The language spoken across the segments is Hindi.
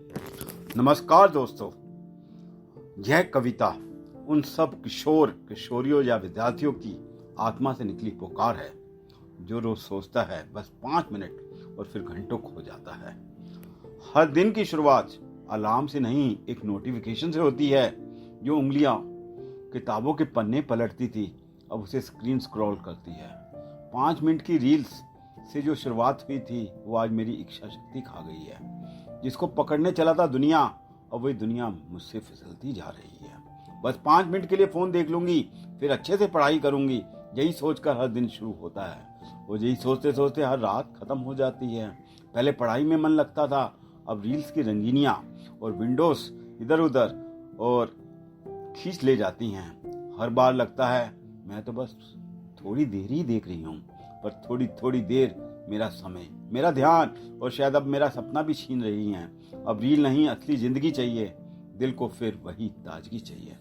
नमस्कार दोस्तों। यह कविता उन सब किशोरियों या विद्यार्थियों की आत्मा से निकली पुकार है जो रोज सोचता है बस 5 मिनट और फिर घंटों खो जाता है। हर दिन की शुरुआत अलार्म से नहीं, एक नोटिफिकेशन से होती है। जो उंगलियां किताबों के पन्ने पलटती थी अब उसे स्क्रीन स्क्रॉल करती है। 5 मिनट की रील्स से जो शुरुआत हुई थी वो आज मेरी इच्छा शक्ति खा गई है। जिसको पकड़ने चला था दुनिया, अब वही दुनिया मुझसे फिसलती जा रही है। बस 5 मिनट के लिए फोन देख लूंगी, फिर अच्छे से पढ़ाई करूंगी, यही सोचकर हर दिन शुरू होता है और यही सोचते सोचते हर रात खत्म हो जाती है। पहले पढ़ाई में मन लगता था, अब रील्स की रंगीनियां और विंडोज इधर उधर और खींच ले जाती हैं। हर बार लगता है मैं तो बस थोड़ी देर ही देख रही हूँ, पर थोड़ी थोड़ी देर मेरा समय, मेरा ध्यान और शायद अब मेरा सपना भी छीन रही हैं। अब रील नहीं, असली जिंदगी चाहिए। दिल को फिर वही ताजगी चाहिए।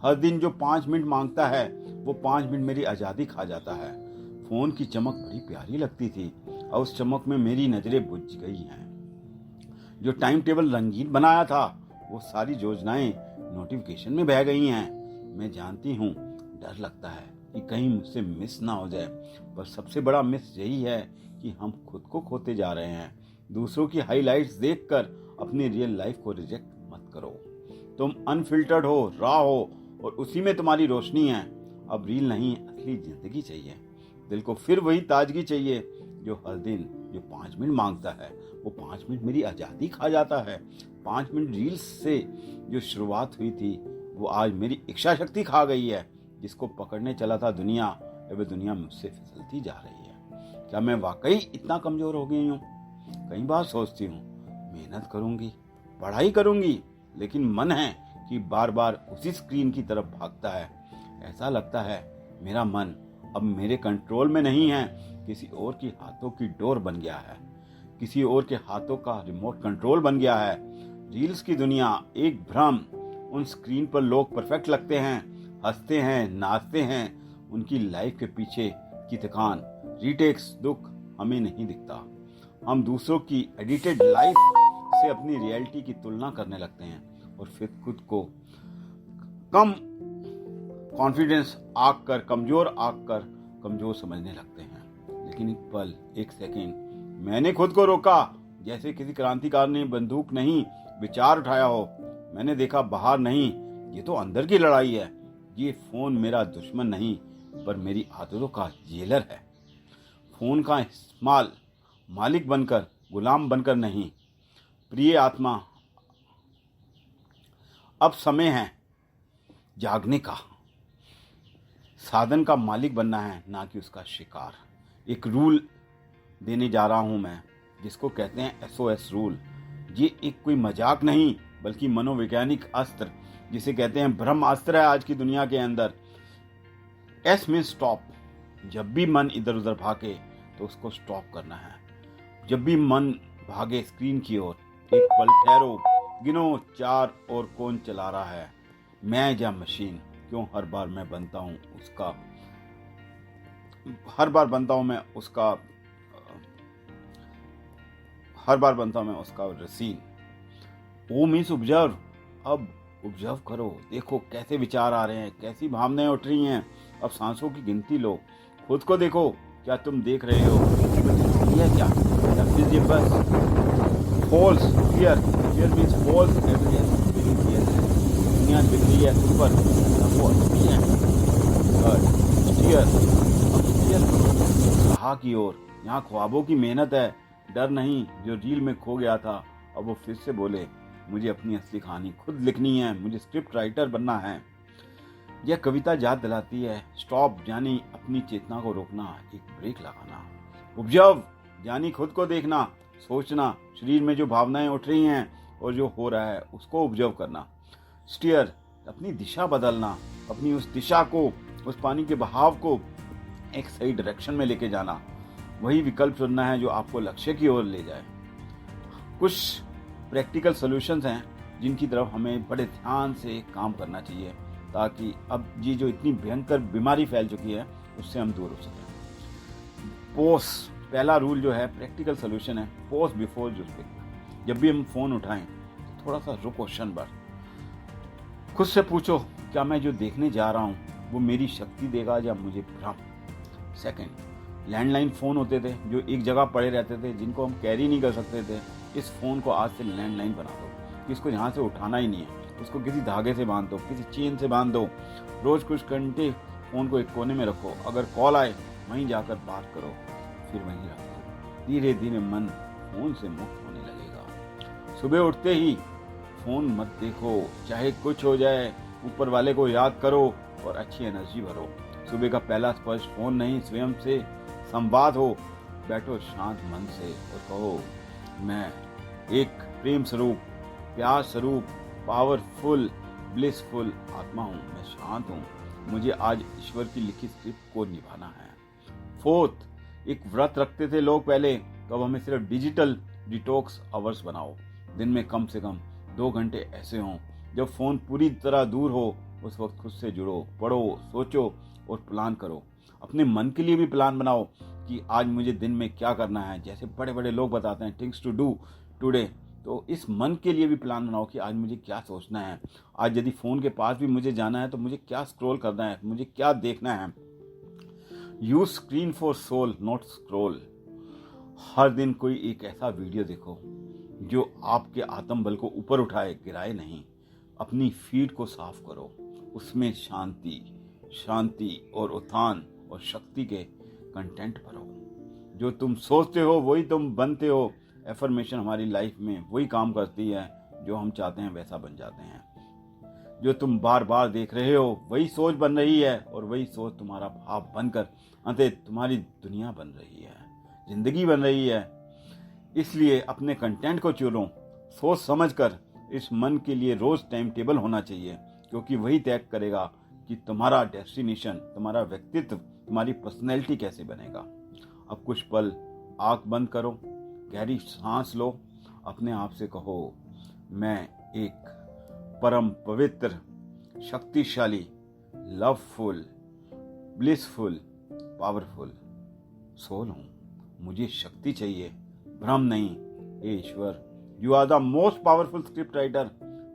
हर दिन जो 5 मिनट मांगता है वो 5 मिनट मेरी आज़ादी खा जाता है। फोन की चमक बड़ी प्यारी लगती थी और उस चमक में मेरी नजरें बुझ गई हैं। जो टाइम टेबल रंगीन बनाया था वो सारी योजनाएं नोटिफिकेशन में बह गई हैं। मैं जानती हूँ डर लगता है कि कहीं मुझसे मिस ना हो जाए, पर सबसे बड़ा मिस यही है कि हम खुद को खोते जा रहे हैं। दूसरों की हाइलाइट्स देखकर अपनी रियल लाइफ को रिजेक्ट मत करो। तुम अनफिल्टर्ड हो, रॉ हो और उसी में तुम्हारी रोशनी है। अब रील नहीं, असली जिंदगी चाहिए। दिल को फिर वही ताजगी चाहिए जो हर दिन जो 5 मिनट मांगता है वो 5 मिनट मेरी आज़ादी खा जाता है। 5 मिनट रील्स से जो शुरुआत हुई थी वो आज मेरी इच्छा शक्ति खा गई है। जिसको पकड़ने चला था दुनिया, वह दुनिया मुझसे फिसलती जा रही है। क्या मैं वाकई इतना कमजोर हो गई हूँ? कई बार सोचती हूँ मेहनत करूंगी, पढ़ाई करूंगी, लेकिन मन है कि बार बार उसी स्क्रीन की तरफ भागता है। ऐसा लगता है मेरा मन अब मेरे कंट्रोल में नहीं है, किसी और की हाथों की डोर बन गया है, किसी और के हाथों का रिमोट कंट्रोल बन गया है। रील्स की दुनिया एक भ्रम। उन स्क्रीन पर लोग परफेक्ट लगते हैं, हंसते हैं, नाचते हैं। उनकी लाइफ के पीछे की थकान, रीटेक्स, दुख हमें नहीं दिखता। हम दूसरों की एडिटेड लाइफ से अपनी रियलिटी की तुलना करने लगते हैं और फिर खुद को कम कॉन्फिडेंस आकर, कमजोर समझने लगते हैं। लेकिन एक पल, एक सेकंड मैंने खुद को रोका, जैसे किसी क्रांतिकार ने बंदूक नहीं विचार उठाया हो। मैंने देखा बाहर नहीं, ये तो अंदर की लड़ाई है। ये फोन मेरा दुश्मन नहीं, पर मेरी आदतों का जेलर है। फोन का इस्तेमाल मालिक बनकर, गुलाम बनकर नहीं। प्रिय आत्मा, अब समय है जागने का। साधन का मालिक बनना है, ना कि उसका शिकार। एक रूल देने जा रहा हूं मैं, जिसको कहते हैं SOS रूल। ये एक कोई मजाक नहीं, बल्कि मनोवैज्ञानिक अस्त्र, जिसे कहते हैं ब्रह्मास्त्र है आज की दुनिया के अंदर। S mean stop. जब भी मन इधर उधर भागे तो उसको स्टॉप करना है। जब भी मन भागे स्क्रीन की ओर, एक पल ठहरो, गिनो 4 और कौन चला रहा है, मैं या मशीन? क्यों हर बार बनता हूं मैं उसका रसीन। O means observe. अब ऑब्जर्व करो, देखो कैसे विचार आ रहे हैं, कैसी भावनाएं उठ रही हैं। अब सांसों की गिनती लो, खुद को देखो, क्या तुम देख रहे हो? ये क्या फिर ये बस false fear means false evidence. दुनिया दिख रही है ऊपर, वो असली है। कहा की ओर, यहाँ ख्वाबों की मेहनत है, डर नहीं। जो रील में खो गया था अब वो फिर से बोले, मुझे अपनी असली कहानी खुद लिखनी है, मुझे स्क्रिप्ट राइटर बनना है। यह कविता याद दिलाती है स्टॉप यानी अपनी चेतना को रोकना, एक ब्रेक लगाना। ऑब्जर्व यानी खुद को देखना, सोचना, शरीर में जो भावनाएं उठ रही हैं और जो हो रहा है उसको ऑब्जर्व करना। स्टीयर अपनी दिशा बदलना, अपनी उस दिशा को, उस पानी के बहाव को एक सही डायरेक्शन में लेके जाना। वही विकल्प चुनना है जो आपको लक्ष्य की ओर ले जाए। कुछ प्रैक्टिकल सॉल्यूशंस हैं जिनकी तरफ हमें बड़े ध्यान से काम करना चाहिए, ताकि अब ये जो इतनी भयंकर बीमारी फैल चुकी है उससे हम दूर हो सकें। पोज, पहला रूल जो है प्रैक्टिकल सॉल्यूशन है, पोज बिफोर यू स्पीक। जब भी हम फोन उठाएं थोड़ा सा रुको क्षण भर, खुद से पूछो क्या मैं जो देखने जा रहा हूँ वो मेरी शक्ति देगा या मुझे भ्रम। सेकंड, लैंडलाइन फ़ोन होते थे जो एक जगह पड़े रहते थे, जिनको हम कैरी नहीं कर सकते थे। इस फ़ोन को आज से लैंडलाइन बना दो कि इसको यहाँ से उठाना ही नहीं है, उसको किसी धागे से बांध दो, किसी चेन से बांध दो। रोज़ कुछ घंटे फ़ोन को एक कोने में रखो, अगर कॉल आए वहीं जाकर बात करो, फिर वहीं रख दो। धीरे धीरे मन फ़ोन से मुक्त होने लगेगा। सुबह उठते ही फ़ोन मत देखो, चाहे कुछ हो जाए, ऊपर वाले को याद करो और अच्छी एनर्जी भरो। सुबह का पहला स्पर्श फ़ोन नहीं, स्वयं से संवाद हो। बैठो शांत मन से और कहो, मैं एक प्रेम स्वरूप, प्यार स्वरूप, पावरफुल, ब्लिसफुल आत्मा हूँ। मैं शांत हूँ, मुझे आज ईश्वर की लिखित स्क्रिप्ट को निभाना है। फोर्थ, एक व्रत रखते थे लोग पहले, तो अब हमें सिर्फ डिजिटल डिटॉक्स आवर्स बनाओ। दिन में कम से कम 2 घंटे ऐसे हों जब फ़ोन पूरी तरह दूर हो। उस वक्त खुद से जुड़ो, पढ़ो, सोचो और प्लान करो। अपने मन के लिए भी प्लान बनाओ कि आज मुझे दिन में क्या करना है। जैसे बड़े बड़े लोग बताते हैं थिंग्स टू डू टुडे, तो इस मन के लिए भी प्लान बनाओ कि आज मुझे क्या सोचना है। आज यदि फ़ोन के पास भी मुझे जाना है तो मुझे क्या स्क्रॉल करना है, मुझे क्या देखना है। Use screen for soul, not scroll. हर दिन कोई एक ऐसा वीडियो देखो जो आपके आत्मबल को ऊपर उठाए, गिराए नहीं। अपनी फीड को साफ करो, उसमें शांति, शांति और उत्थान और शक्ति के कंटेंट भरो। जो तुम सोचते हो वही तुम बनते हो। एफर्मेशन हमारी लाइफ में वही काम करती है, जो हम चाहते हैं वैसा बन जाते हैं। जो तुम बार बार देख रहे हो वही सोच बन रही है और वही सोच तुम्हारा भाव बनकर अंततः तुम्हारी दुनिया बन रही है, जिंदगी बन रही है। इसलिए अपने कंटेंट को चुनो सोच समझकर। इस मन के लिए रोज टाइम टेबल होना चाहिए, क्योंकि वही तय करेगा कि तुम्हारा डेस्टिनेशन, तुम्हारा व्यक्तित्व, तुम्हारी पर्सनैलिटी कैसे बनेगा। अब कुछ पल आंख बंद करो, गहरी सांस लो, अपने आप से कहो, मैं एक परम पवित्र, शक्तिशाली, लवफुल, ब्लिसफुल, पावरफुल सोल हूँ। मुझे शक्ति चाहिए, भ्रम नहीं। हे ईश्वर, you are the most powerful script writer.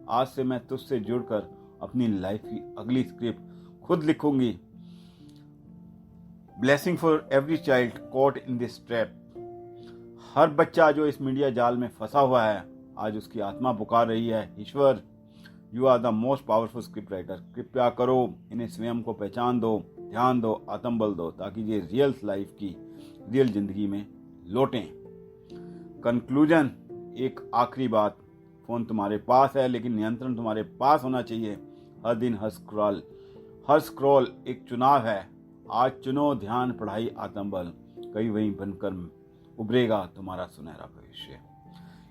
आज से मैं तुझसे जुड़कर अपनी लाइफ की अगली स्क्रिप्ट खुद लिखूंगी। Blessing for every child caught in this trap. हर बच्चा जो इस मीडिया जाल में फंसा हुआ है, आज उसकी आत्मा पुकार रही है, ईश्वर you are the most powerful script writer. कृपया करो, इन्हें स्वयं को पहचान दो, ध्यान दो, आत्मबल दो, ताकि ये रियल लाइफ की, रियल जिंदगी में लौटें। कंक्लूजन, एक आखिरी बात, फोन तुम्हारे पास है लेकिन नियंत्रण तुम्हारे पास होना चाहिए। हर दिन हर स्क्रॉल एक चुनाव है। आज चुनो ध्यान, पढ़ाई, आत्मबल, कहीं वहीं बनकर उभरेगा तुम्हारा सुनहरा भविष्य।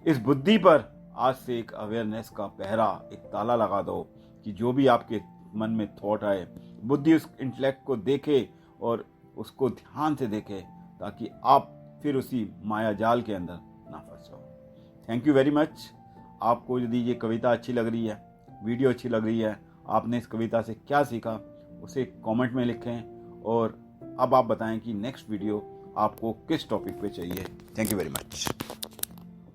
इस बुद्धि पर आज से एक अवेयरनेस का पहरा, एक ताला लगा दो कि जो भी आपके मन में थॉट आए, बुद्धि उस इंटेलेक्ट को देखे और उसको ध्यान से देखे, ताकि आप फिर उसी माया जाल के अंदर ना फंसो। Thank you very much. आपको यदि ये कविता अच्छी लग रही है, वीडियो अच्छी लग रही है, आपने इस कविता से क्या सीखा, उसे कमेंट में लिखें और अब आप बताएं कि नेक्स्ट वीडियो आपको किस टॉपिक पे चाहिए। Thank you very much.